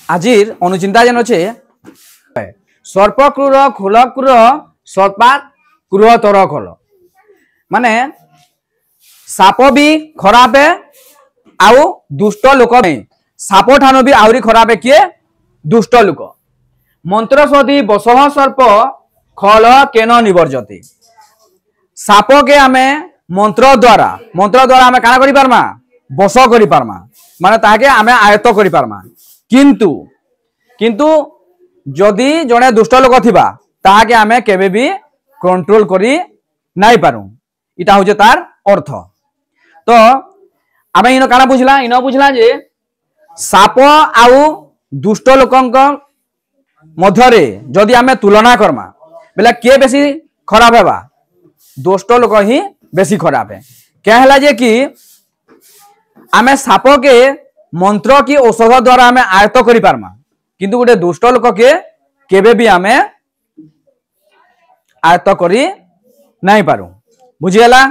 आजिर अनुचिंता जेन अच्छे सर्पक्रूर खोल क्रूर सर्पात क्रूर तर खोल माने साप भी खराब है आउ दुष्ट लोक नहीं साप ठानु भी आहरी खराब है किए दुष्ट लोक मंत्र सदी बसह सर्प खल केन निवर्जते साप के आमे मंत्र द्वारा आमे काना करि पारमा बस करि पारमा माने ताके आमे आयत्त करि पारमा किंतु किंतु जदि जने दुष्ट लोक थिबा ताके आमे केबे भी कंट्रोल करि नाइ पारू इटा होजे तार अर्थ। तो आमे इनो काना बुझला जे साप आउ दुष्ट लोकंक मध्यरे जदि आमे तुलना करमा बेला के बेसी खराब हेबा दुष्ट लोक ही बेसी खराब है क्या है जे कि आमे साप के मंत्र की औषध द्वारा आमे आयत्त करि पारमा किंतु गोटे दुष्ट लोक के केबे भी आमे आयत्त करि नाइ पारू बुझिगला।